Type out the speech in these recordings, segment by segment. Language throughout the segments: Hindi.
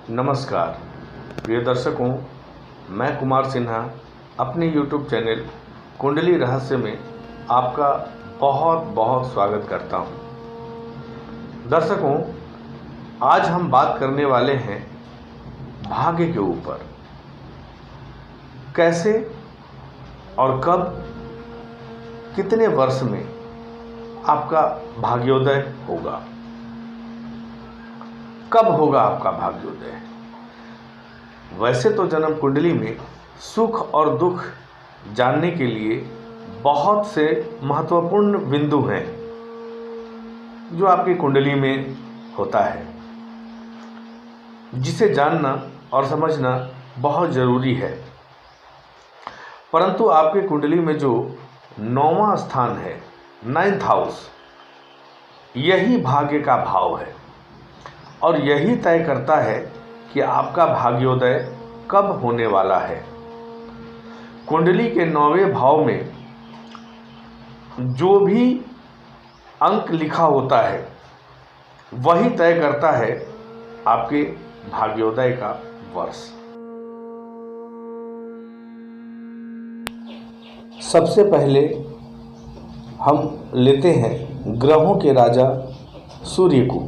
नमस्कार प्रिय दर्शकों, मैं कुमार सिन्हा अपने YouTube चैनल कुंडली रहस्य में आपका बहुत बहुत स्वागत करता हूं। दर्शकों, आज हम बात करने वाले हैं भाग्य के ऊपर। कैसे और कब, कितने वर्ष में आपका भाग्योदय होगा, कब होगा आपका भाग्योदय। वैसे तो जन्म कुंडली में सुख और दुख जानने के लिए बहुत से महत्वपूर्ण बिंदु हैं जो आपकी कुंडली में होता है, जिसे जानना और समझना बहुत ज़रूरी है। परंतु आपकी कुंडली में जो 9वां स्थान है, 9th हाउस, यही भाग्य का भाव है और यही तय करता है कि आपका भाग्योदय कब होने वाला है। कुंडली के 9वें भाव में जो भी अंक लिखा होता है वही तय करता है आपके भाग्योदय का वर्ष। सबसे पहले हम लेते हैं ग्रहों के राजा सूर्य को,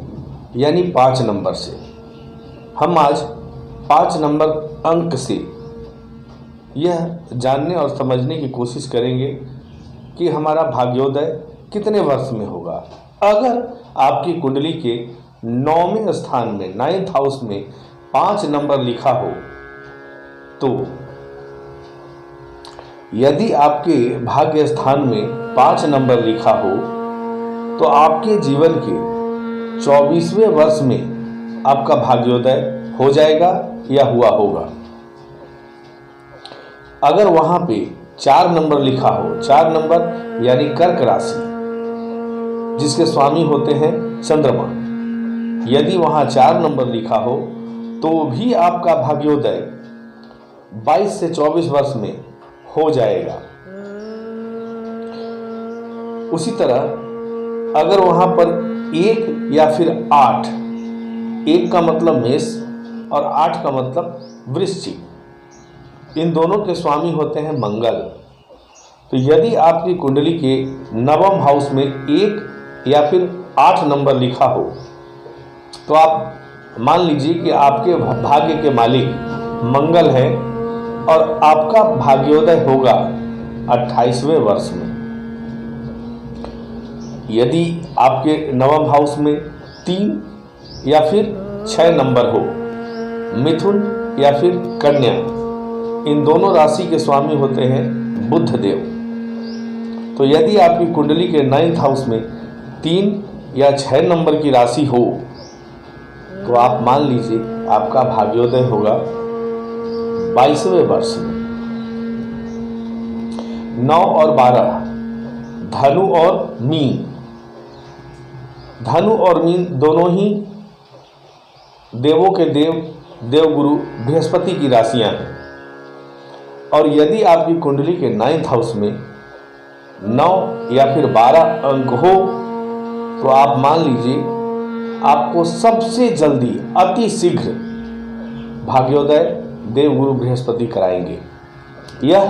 यानी 5 नंबर से। हम आज 5 नंबर अंक से यह जानने और समझने की कोशिश करेंगे कि हमारा भाग्योदय कितने वर्ष में होगा। अगर आपकी कुंडली के 9वें स्थान में, 9th हाउस में 5 नंबर लिखा हो, तो यदि आपके भाग्य स्थान में 5 नंबर लिखा हो तो आपके जीवन के 24वें वर्ष में आपका भाग्योदय हो जाएगा या हुआ होगा। अगर वहां पे 4 नंबर लिखा हो, 4 नंबर यानी कर्क राशि, जिसके स्वामी होते हैं चंद्रमा, यदि वहां 4 नंबर लिखा हो तो भी आपका भाग्योदय 22 से 24 वर्ष में हो जाएगा। उसी तरह अगर वहां पर 1 या फिर 8, 1 का मतलब मेष और 8 का मतलब वृश्चिक, इन दोनों के स्वामी होते हैं मंगल। तो यदि आपकी कुंडली के 9वें हाउस में 1 या फिर 8 नंबर लिखा हो तो आप मान लीजिए कि आपके भाग्य के मालिक मंगल हैं और आपका भाग्योदय होगा 28वें वर्ष में। यदि आपके 9वें हाउस में 3 या फिर 6 नंबर हो, मिथुन या फिर कन्या, इन दोनों राशि के स्वामी होते हैं बुध देव। तो यदि आपकी कुंडली के 9th हाउस में 3 या 6 नंबर की राशि हो तो आप मान लीजिए आपका भाग्योदय होगा 22वें वर्ष में। 9 और 12, धनु और मीन, धनु और मीन दोनों ही देवों के देवगुरु बृहस्पति की राशियां हैं। और यदि आपकी कुंडली के 9th हाउस में 9 या फिर 12 अंक हो तो आप मान लीजिए आपको सबसे जल्दी, अति शीघ्र भाग्योदय देवगुरु बृहस्पति कराएंगे। यह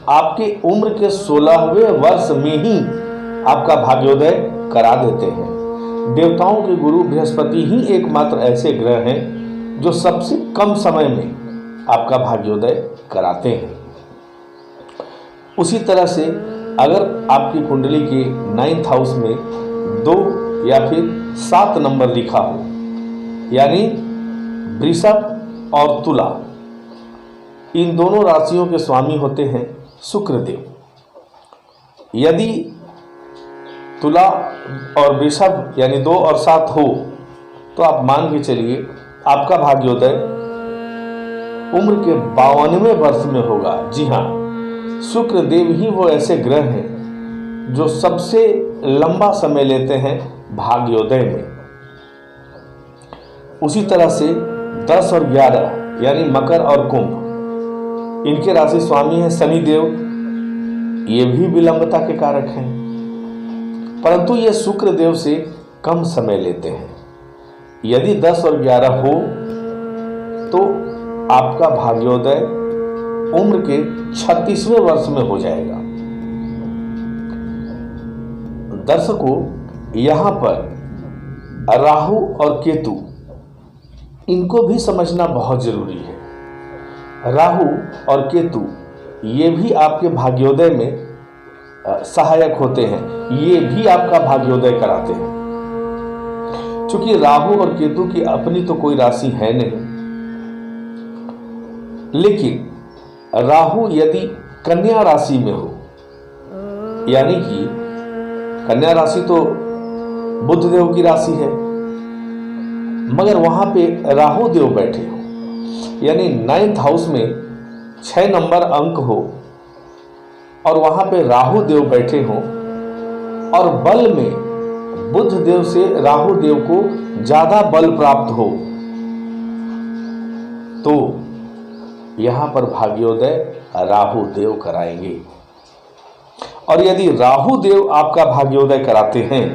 आपके उम्र के 16वें वर्ष में ही आपका भाग्योदय करा देते हैं। देवताओं के गुरु बृहस्पति ही एकमात्र ऐसे ग्रह हैं जो सबसे कम समय में आपका भाग्योदय कराते हैं। उसी तरह से अगर आपकी कुंडली के 9th हाउस में 2 या फिर 7 नंबर लिखा हो, यानी वृषभ और तुला, इन दोनों राशियों के स्वामी होते हैं शुक्र देव। यदि तुला और वृषभ यानी 2 और 7 हो तो आप मान के चलिए आपका भाग्योदय उम्र के 52वें वर्ष में होगा। जी हाँ, शुक्र देव ही वो ऐसे ग्रह हैं जो सबसे लंबा समय लेते हैं भाग्योदय में। उसी तरह से 10 और 11 यानी मकर और कुंभ, इनके राशि स्वामी हैं शनिदेव। ये भी विलंबता के कारक हैं, परंतु ये शुक्र देव से कम समय लेते हैं। यदि 10 और 11 हो तो आपका भाग्योदय उम्र के 36वें वर्ष में हो जाएगा। दर्शकों, यहां पर राहु और केतु, इनको भी समझना बहुत जरूरी है। राहु और केतु ये भी आपके भाग्योदय में सहायक होते हैं, ये भी आपका भाग्योदय कराते हैं। क्योंकि राहु और केतु की अपनी तो कोई राशि है नहीं, लेकिन राहु यदि कन्या राशि में हो, यानी कि कन्या राशि तो बुध देव की राशि है, मगर वहां पे राहु देव बैठे हो, यानी 9th हाउस में 6 नंबर अंक हो और वहां पे राहु देव बैठे हो और बल में बुध देव से राहु देव को ज्यादा बल प्राप्त हो, तो यहां पर भाग्योदय राहु देव कराएंगे। और यदि राहु देव आपका भाग्योदय कराते हैं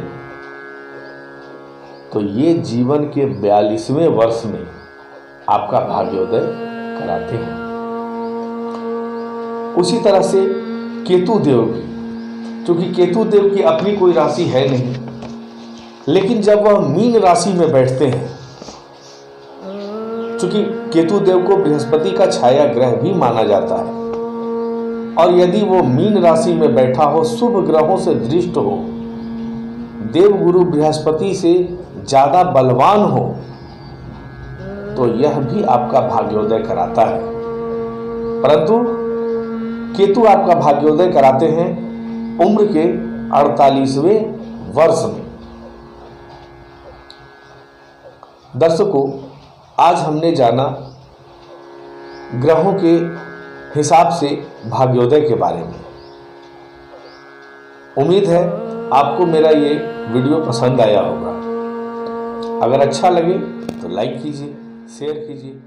तो ये जीवन के 42वें वर्ष में आपका भाग्योदय कराते हैं। उसी तरह से केतु देव भी, क्योंकि केतु देव की अपनी कोई राशि है नहीं, लेकिन जब वह मीन राशि में बैठते हैं, क्योंकि केतु देव को बृहस्पति का छाया ग्रह भी माना जाता है, और यदि वो मीन राशि में बैठा हो, शुभ ग्रहों से दृष्ट हो, देवगुरु बृहस्पति से ज्यादा बलवान हो, तो यह भी आपका भाग्योदय कराता है। परंतु केतु आपका भाग्योदय कराते हैं उम्र के 48वें वर्ष में। दर्शकों, आज हमने जाना ग्रहों के हिसाब से भाग्योदय के बारे में। उम्मीद है आपको मेरा ये वीडियो पसंद आया होगा। अगर अच्छा लगे तो लाइक कीजिए, शेयर कीजिए।